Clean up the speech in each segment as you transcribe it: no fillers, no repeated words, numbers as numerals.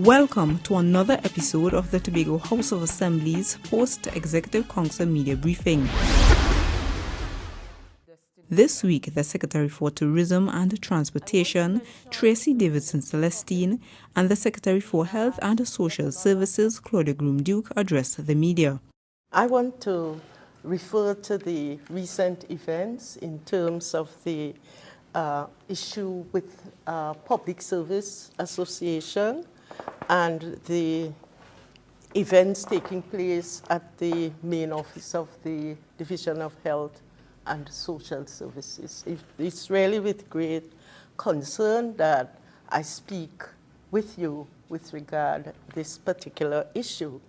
Welcome to another episode of the Tobago House of Assembly's Post-Executive Council Media Briefing. This week, the Secretary for Tourism and Transportation, Tracy Davidson Celestine, and the Secretary for Health and Social Services, Claudia Groom-Duke, addressed the media. I want to refer to the recent events in terms of the issue with Public Service Association and the events taking place at the main office of the Division of Health and Social Services. It's really with great concern that I speak with you with regard to this particular issue.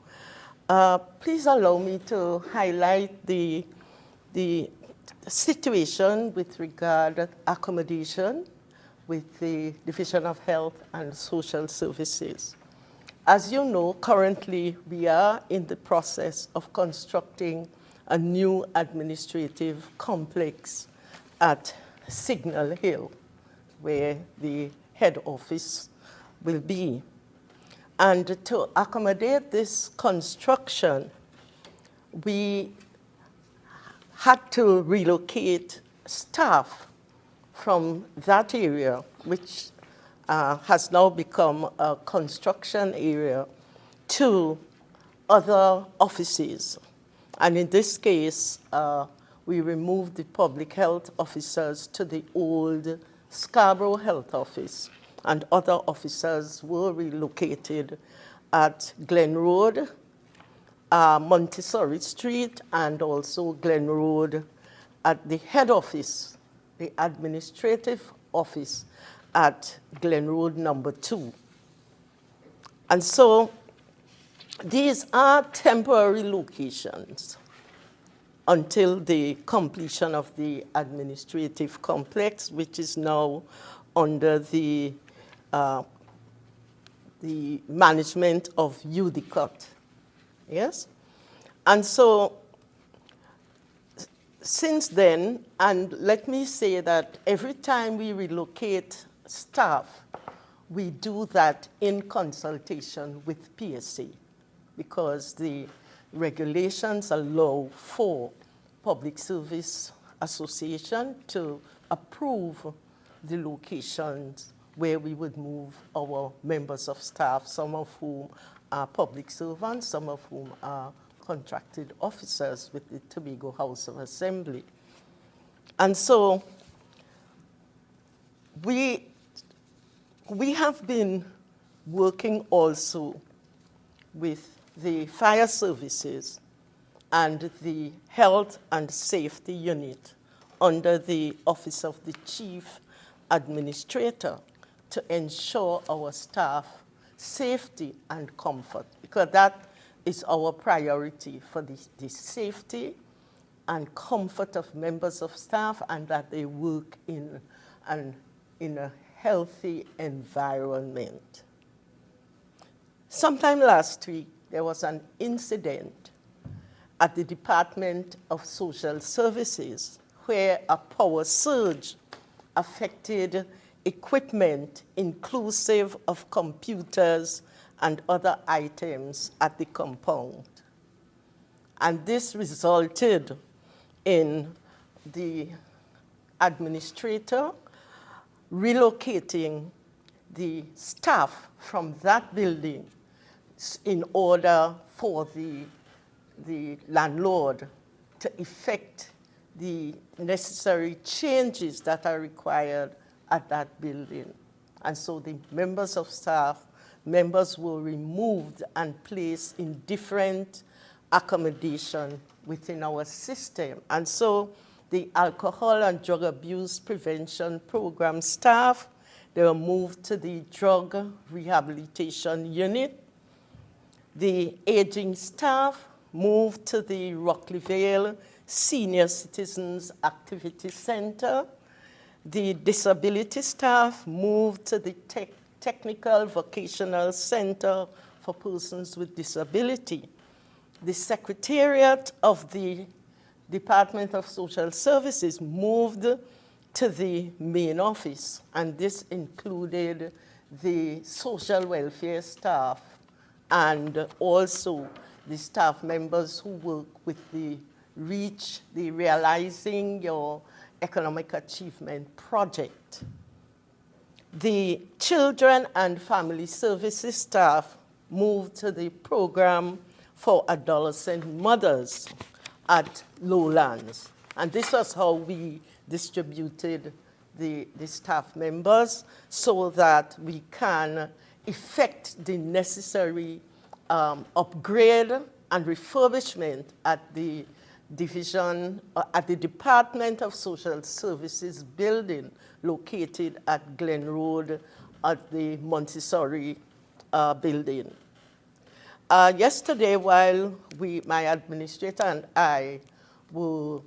Please allow me to highlight the situation with regard to accommodation with the Division of Health and Social Services. As you know, currently we are in the process of constructing a new administrative complex at Signal Hill, where the head office will be. And to accommodate this construction, we had to relocate staff from that area, which has now become a construction area, to other offices. And in this case, we removed the public health officers to the old Scarborough Health Office, and other officers were relocated at Glen Road, Montessori Street, and also Glen Road at the head office, the administrative office at Glen Road number 2. And so these are temporary locations until the completion of the administrative complex, which is now under the management of UDCOT. Yes? And so since then, and let me say that every time we relocate staff, we do that in consultation with PSA, because the regulations allow for Public Service Association to approve the locations where we would move our members of staff, some of whom are public servants, some of whom are contracted officers with the Tobago House of Assembly. And so we have been working also with the fire services and the health and safety unit under the Office of the Chief Administrator to ensure our staff safety and comfort, because that is our priority, for the safety and comfort of members of staff, and that they work in a healthy environment. Sometime last week, there was an incident at the Department of Social Services where a power surge affected equipment inclusive of computers and other items at the compound. And this resulted in the administrator relocating the staff from that building in order for the landlord to effect the necessary changes that are required at that building. And so the members of staff, members were removed and placed in different accommodation within our system. And so the alcohol and drug abuse prevention program staff, they were moved to the drug rehabilitation unit. The aging staff moved to the Rockley Vale Senior Citizens Activity Center. The disability staff moved to the Technical Vocational Center for Persons with Disability. The Secretariat of the Department of Social Services moved to the main office, and this included the social welfare staff and also the staff members who work with the REACH, the Realizing Your Economic Achievement project. The Children and Family Services staff moved to the program for adolescent mothers at Lowlands. And this was how we distributed the staff members so that we can effect the necessary upgrade and refurbishment at the division, at the Department of Social Services building located at Glen Road at the Montessori building. Yesterday, while my administrator and I were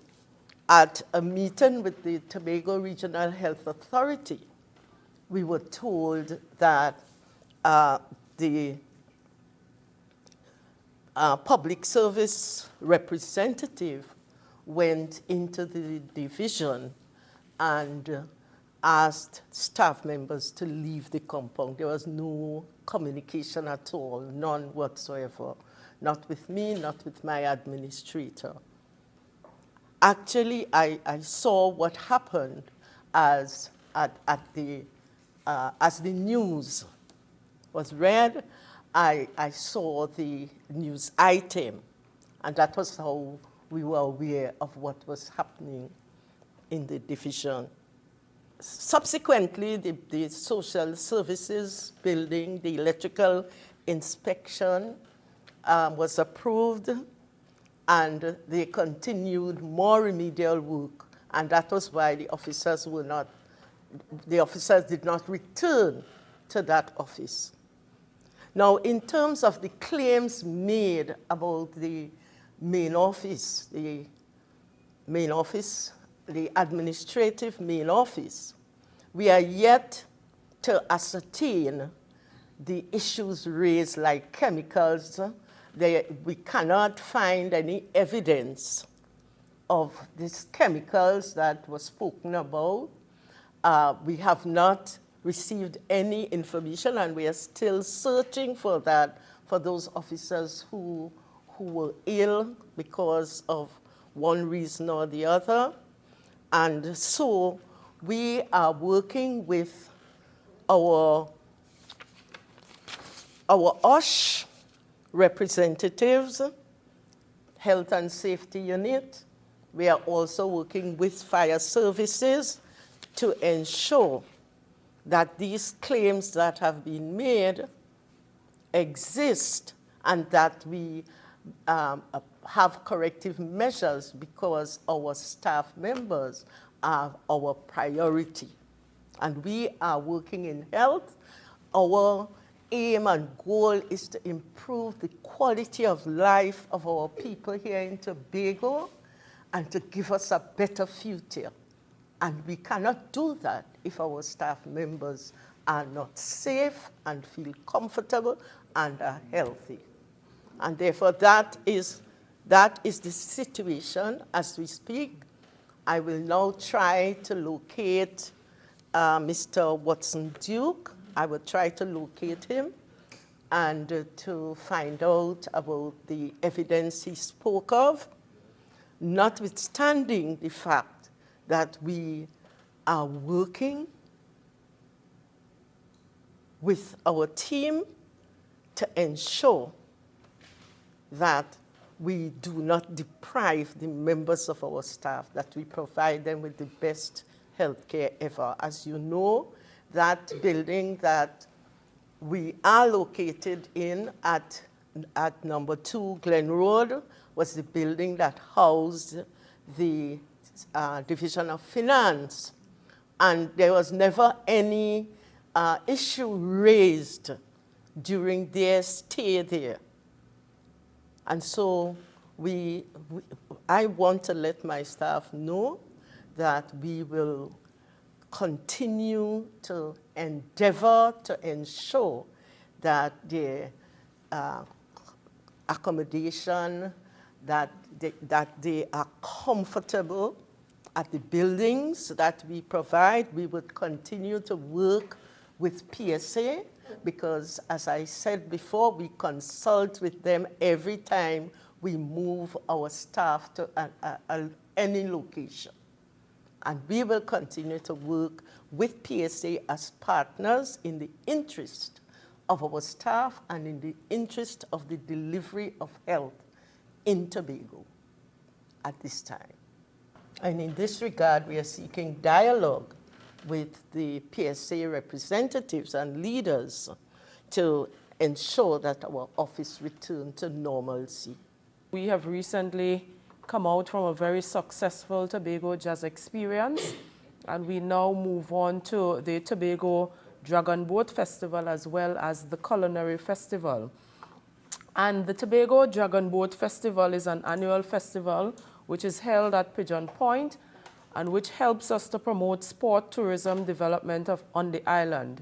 at a meeting with the Tobago Regional Health Authority, we were told that the public service representative went into the division and asked staff members to leave the compound. There was no communication at all, none whatsoever. Not with me, not with my administrator. Actually, I saw what happened as the news was read. I saw the news item, and that was how we were aware of what was happening in the division. Subsequently, the social services building, the electrical inspection was approved, and they continued more remedial work, and that was why the officers did not return to that office. Now, in terms of the claims made about the main office, the administrative main office, we are yet to ascertain the issues raised like chemicals. We cannot find any evidence of these chemicals that was spoken about. We have not received any information, and we are still searching for that for those officers who were ill because of one reason or the other. And so we are working with our OSH representatives, Health and Safety Unit. We are also working with fire services to ensure that these claims that have been made exist and that we have corrective measures, because our staff members are our priority. And we are working in health. Our aim and goal is to improve the quality of life of our people here in Tobago and to give us a better future. And we cannot do that if our staff members are not safe and feel comfortable and are healthy. And therefore, that is the situation as we speak. I will now try to locate Mr. Watson Duke. I will try to locate him and to find out about the evidence he spoke of, notwithstanding the fact that we are working with our team to ensure that we do not deprive the members of our staff, that we provide them with the best health care ever. As you know, that building that we are located in at number 2 Glen Road was the building that housed the Division of Finance. And there was never any issue raised during their stay there. And so I want to let my staff know that we will continue to endeavor to ensure that their accommodation, that they are comfortable at the buildings that we provide. We would continue to work with PSA, because as I said before, we consult with them every time we move our staff to any location. And we will continue to work with PSA as partners in the interest of our staff and in the interest of the delivery of health in Tobago at this time. And in this regard, we are seeking dialogue with the PSA representatives and leaders to ensure that our office return to normalcy. We have recently come out from a very successful Tobago Jazz experience, and we now move on to the Tobago Dragon Boat Festival as well as the Culinary Festival. And the Tobago Dragon Boat Festival is an annual festival which is held at Pigeon Point and which helps us to promote sport tourism development on the island.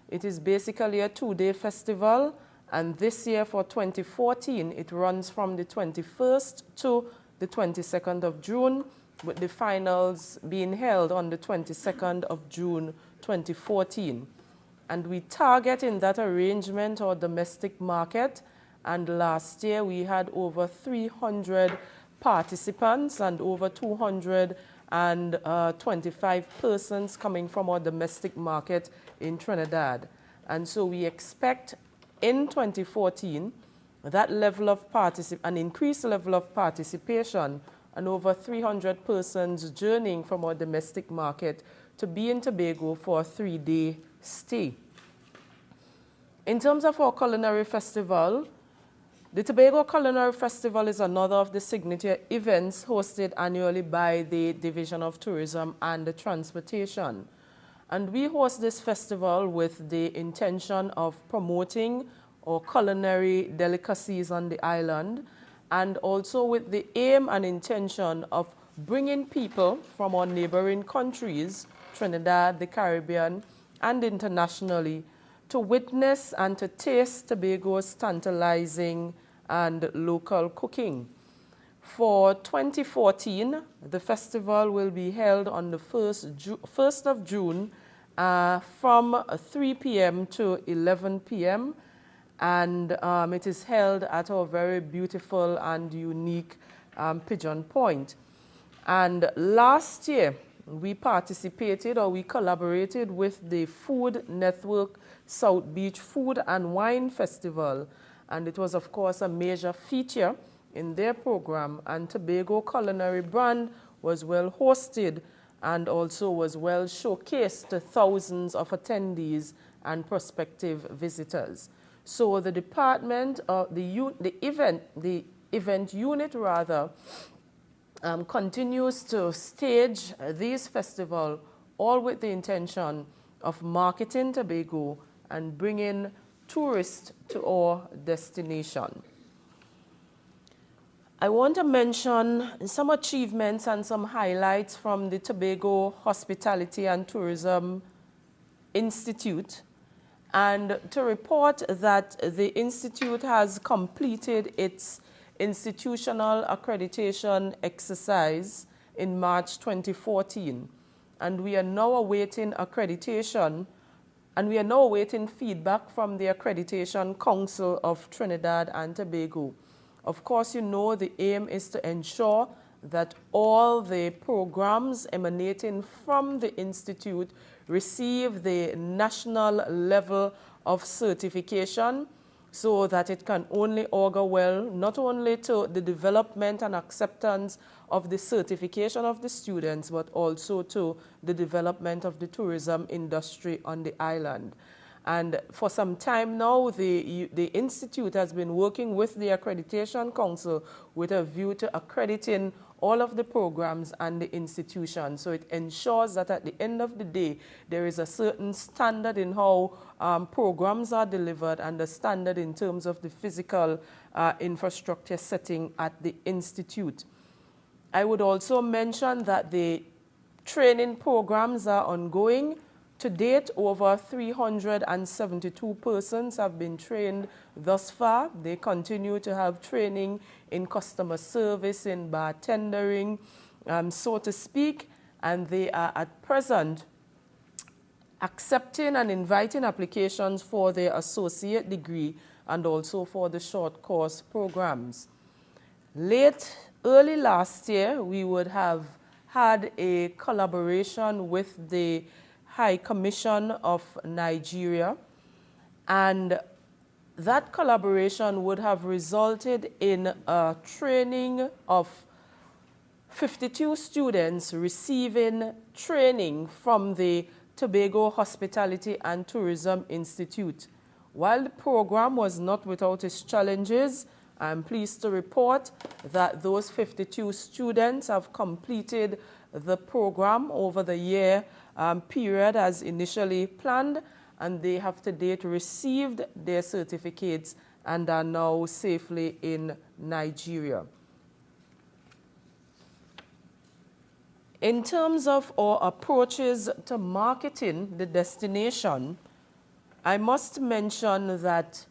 It is basically a two-day festival, and this year for 2014 it runs from the 21st to the 22nd of June, with the finals being held on the 22nd of June 2014. And we target in that arrangement our domestic market, and last year we had over 300 participants and over 225 persons coming from our domestic market in Trinidad. And so we expect in 2014 that level of an increased level of participation and over 300 persons journeying from our domestic market to be in Tobago for a 3-day stay. In terms of our culinary festival, the Tobago Culinary Festival is another of the signature events hosted annually by the Division of Tourism and Transportation. And we host this festival with the intention of promoting our culinary delicacies on the island, and also with the aim and intention of bringing people from our neighboring countries, Trinidad, the Caribbean, and internationally, to witness and to taste Tobago's tantalizing and local cooking. For 2014, the festival will be held on the 1st of June from 3 p.m. to 11 p.m. And it is held at our very beautiful and unique Pigeon Point. And last year, we collaborated with the Food Network South Beach Food and Wine Festival. And it was, of course, a major feature in their program. And Tobago Culinary Brand was well hosted and also was well showcased to thousands of attendees and prospective visitors. So the department, the event unit rather, continues to stage these festivals, all with the intention of marketing Tobago and bringing tourists to our destination. I want to mention some achievements and some highlights from the Tobago Hospitality and Tourism Institute, and to report that the Institute has completed its institutional accreditation exercise in March 2014, and we are now awaiting accreditation, and we are now awaiting feedback from the Accreditation Council of Trinidad and Tobago. Of course, you know the aim is to ensure that all the programs emanating from the Institute receive the national level of certification, so that it can only augur well not only to the development and acceptance of the certification of the students, but also to the development of the tourism industry on the island. And for some time now, the Institute has been working with the Accreditation Council with a view to accrediting all of the programs and the institutions. So it ensures that at the end of the day, there is a certain standard in how programs are delivered and the standard in terms of the physical infrastructure setting at the Institute. I would also mention that the training programs are ongoing. To date, over 372 persons have been trained thus far. They continue to have training in customer service, in bartendering, so to speak, and they are at present accepting and inviting applications for their associate degree and also for the short course programs. Early last year, we would have had a collaboration with the High Commission of Nigeria, and that collaboration would have resulted in a training of 52 students receiving training from the Tobago Hospitality and Tourism Institute. While the program was not without its challenges, I'm pleased to report that those 52 students have completed the program over the year period as initially planned, and they have to date received their certificates and are now safely in Nigeria. In terms of our approaches to marketing the destination, I must mention that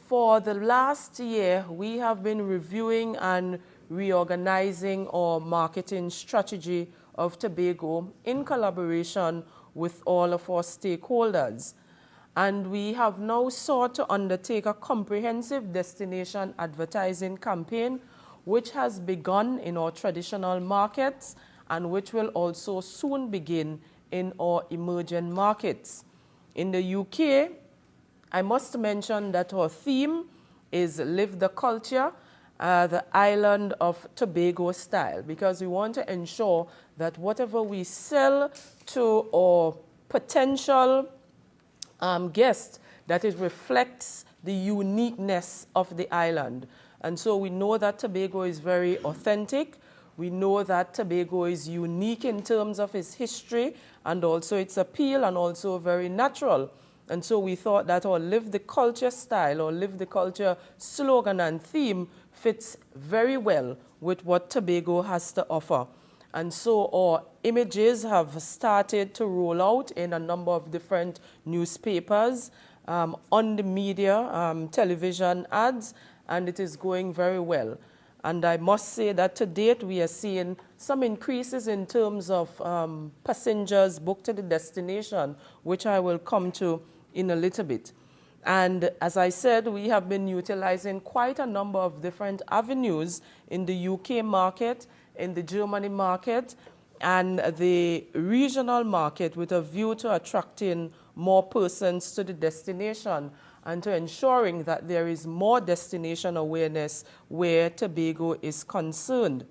for the last year, we have been reviewing and reorganizing our marketing strategy of Tobago in collaboration with all of our stakeholders. And we have now sought to undertake a comprehensive destination advertising campaign, which has begun in our traditional markets and which will also soon begin in our emerging markets. In the UK, I must mention that our theme is Live the Culture, the island of Tobago style, because we want to ensure that whatever we sell to our potential guests, that it reflects the uniqueness of the island. And so we know that Tobago is very authentic. We know that Tobago is unique in terms of its history and also its appeal, and also very natural. And so we thought that our Live the Culture style or Live the Culture slogan and theme fits very well with what Tobago has to offer. And so our images have started to roll out in a number of different newspapers, on the media, television ads, and it is going very well. And I must say that to date, we are seeing some increases in terms of passengers booked to the destination, which I will come to in a little bit. And as I said, we have been utilizing quite a number of different avenues in the UK market, in the Germany market, and the regional market with a view to attracting more persons to the destination and to ensuring that there is more destination awareness where Tobago is concerned.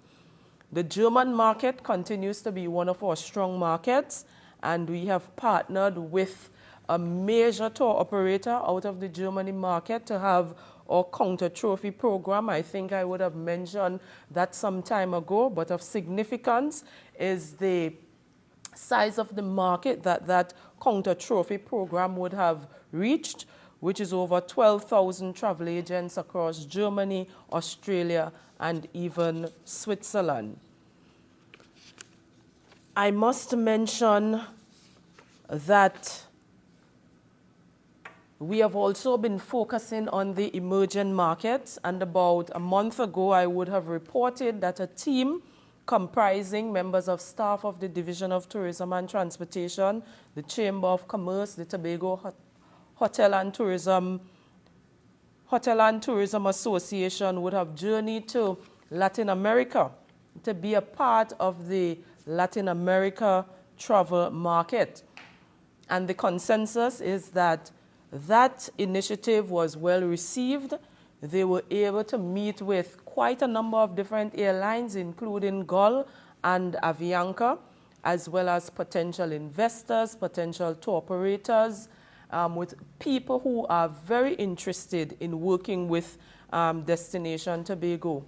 The German market continues to be one of our strong markets, and we have partnered with a major tour operator out of the Germany market to have our counter trophy program. I think I would have mentioned that some time ago, but of significance is the size of the market that counter trophy program would have reached, which is over 12,000 travel agents across Germany, Australia, and even Switzerland. I must mention that we have also been focusing on the emerging markets, and about a month ago, I would have reported that a team comprising members of staff of the Division of Tourism and Transportation, the Chamber of Commerce, the Tobago Hotel and Tourism Association would have journeyed to Latin America to be a part of the Latin America travel market. And the consensus is that that initiative was well received. They were able to meet with quite a number of different airlines, including Gull and Avianca, as well as potential investors, potential tour operators, with people who are very interested in working with Destination Tobago.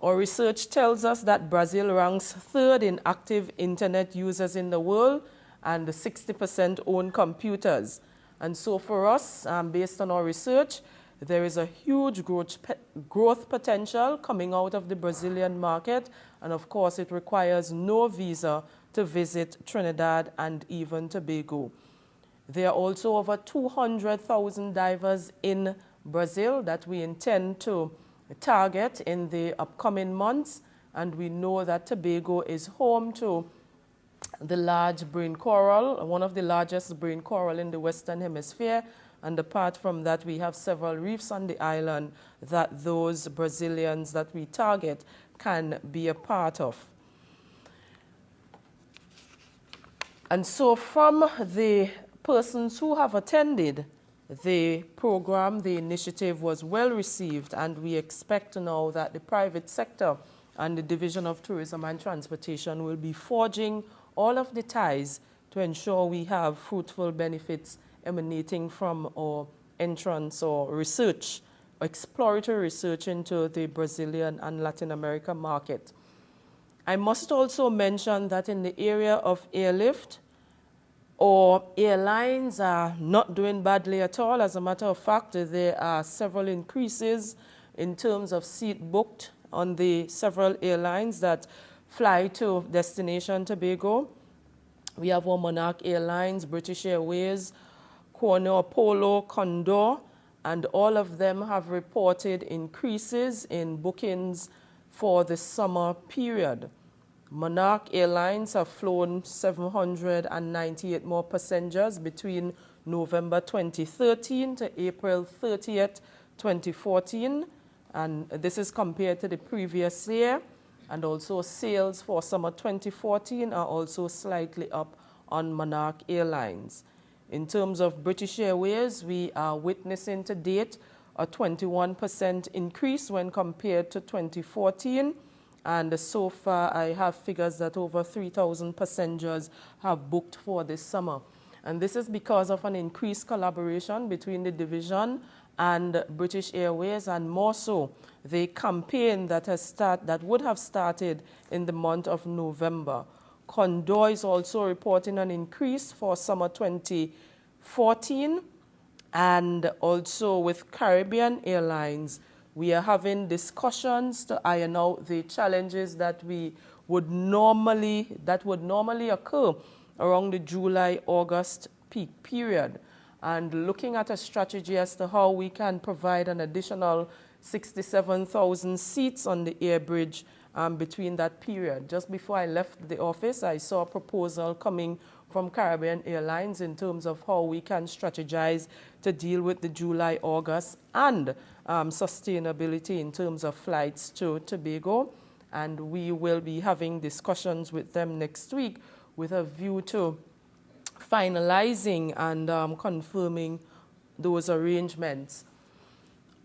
Our research tells us that Brazil ranks third in active internet users in the world, and 60% own computers. And so for us, based on our research, there is a huge growth potential coming out of the Brazilian market, and of course it requires no visa to visit Trinidad and even Tobago. There are also over 200,000 divers in Brazil that we intend to target in the upcoming months, and we know that Tobago is home to the large brain coral, one of the largest brain coral in the Western Hemisphere. And apart from that, we have several reefs on the island that those Brazilians that we target can be a part of. And so from the persons who have attended the program, the initiative was well received, and we expect now that the private sector and the Division of Tourism and Transportation will be forging all of the ties to ensure we have fruitful benefits emanating from our entrance or research, exploratory research into the Brazilian and Latin America market. I must also mention that in the area of airlift, our airlines are not doing badly at all. As a matter of fact, there are several increases in terms of seat booked on the several airlines that fly to destination Tobago. We have our Monarch Airlines, British Airways, Corner, Apollo, Condor, and all of them have reported increases in bookings for the summer period. Monarch Airlines have flown 798 more passengers between November 2013 to April 30th, 2014, and this is compared to the previous year. And also sales for summer 2014 are also slightly up on Monarch Airlines. In terms of British Airways, we are witnessing to date a 21% increase when compared to 2014. And so far, I have figures that over 3,000 passengers have booked for this summer. And this is because of an increased collaboration between the division and British Airways, and more so, the campaign that would have started in the month of November. Condor is also reporting an increase for summer 2014, and also with Caribbean Airlines, we are having discussions to iron out the challenges that would normally occur around the July-August peak period, and looking at a strategy as to how we can provide an additional 67,000 seats on the air bridge between that period. Just before I left the office, I saw a proposal coming from Caribbean Airlines in terms of how we can strategize to deal with the July-August and sustainability in terms of flights to Tobago. And we will be having discussions with them next week with a view to finalizing and confirming those arrangements.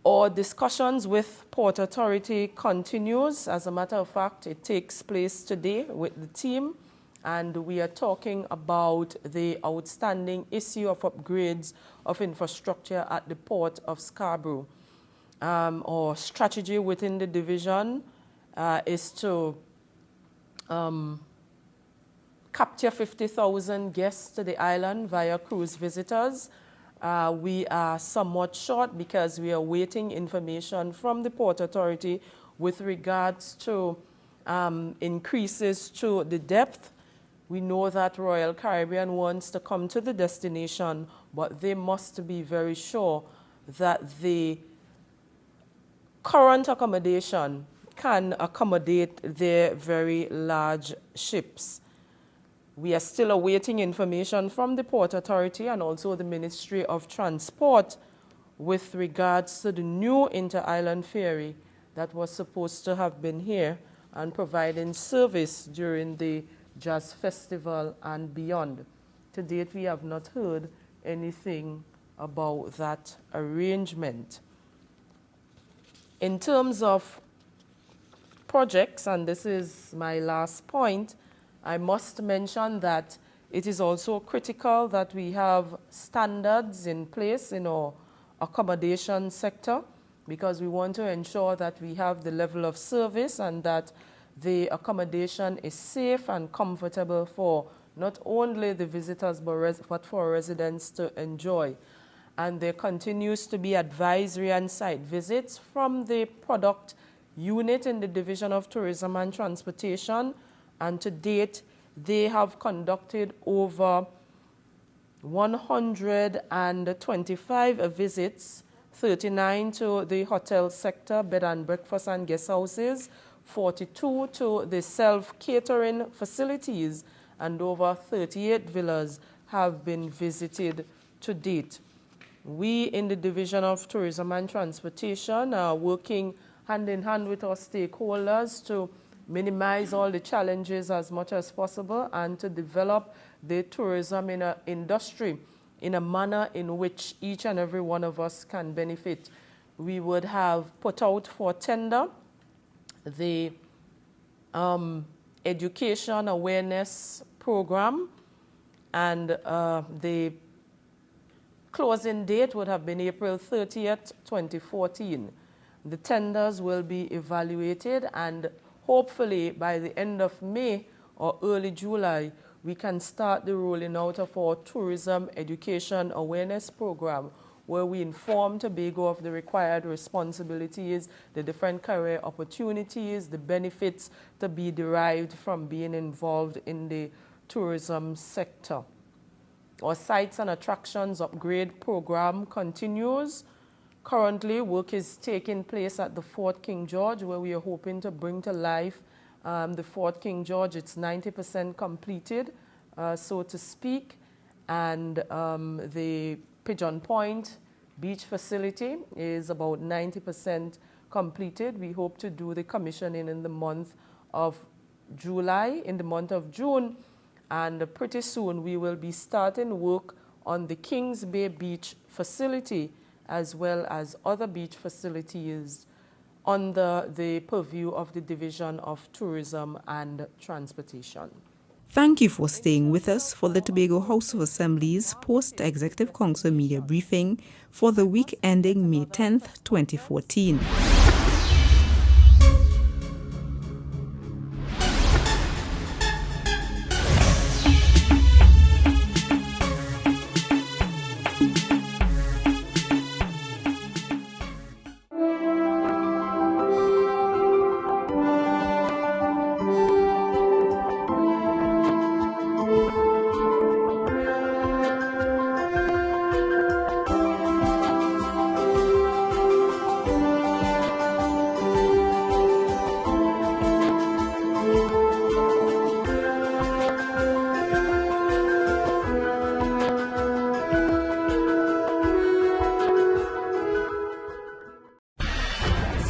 Our discussions with Port Authority continues. As a matter of fact, it takes place today with the team, and we are talking about the outstanding issue of upgrades of infrastructure at the Port of Scarborough. Our strategy within the division is to capture 50,000 guests to the island via cruise visitors. We are somewhat short because we are waiting information from the Port Authority with regards to increases to the depth. We know that Royal Caribbean wants to come to the destination, but they must be very sure that the current accommodation can accommodate their very large ships. We are still awaiting information from the Port Authority and also the Ministry of Transport with regards to the new inter-island ferry that was supposed to have been here and providing service during the Jazz Festival and beyond. To date, we have not heard anything about that arrangement. In terms of projects, and this is my last point, I must mention that it is also critical that we have standards in place in our accommodation sector, because we want to ensure that we have the level of service and that the accommodation is safe and comfortable for not only the visitors but for residents to enjoy. And there continues to be advisory and site visits from the product unit in the Division of Tourism and Transportation, and to date they have conducted over 125 visits, 39 to the hotel sector, bed and breakfast and guest houses, 42 to the self-catering facilities, and over 38 villas have been visited to date. We in the Division of Tourism and Transportation are working hand in hand with our stakeholders to minimize all the challenges as much as possible and to develop the tourism industry in a manner in which each and every one of us can benefit. We would have put out for tender the education awareness program, and the closing date would have been April 30th, 2014. The tenders will be evaluated, and hopefully by the end of May or early July, we can start the rolling out of our tourism education awareness program, where we inform Tobago of the required responsibilities, the different career opportunities, the benefits to be derived from being involved in the tourism sector. Our Sites and Attractions Upgrade program continues. Currently, work is taking place at the Fort King George, where we are hoping to bring to life the Fort King George. It's 90% completed, so to speak, and the Pigeon Point Beach facility is about 90% completed. We hope to do the commissioning in the month of July, in the month of June, and pretty soon we will be starting work on the Kings Bay Beach facility as well as other beach facilities under the purview of the Division of Tourism and Transportation. Thank you for staying with us for the Tobago House of Assembly's Post-Executive Council Media Briefing for the week ending May 10th, 2014.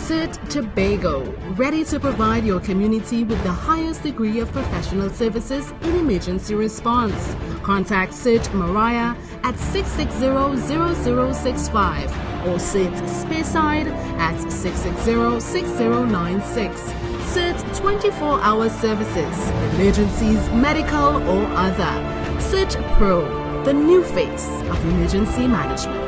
CIRT Tobago, ready to provide your community with the highest degree of professional services in emergency response. Contact CIRT Mariah at 660-0065 or CIRT Speyside at 660-6096. CIRT 24-hour services, emergencies, medical or other. CIRT Pro, the new face of emergency management.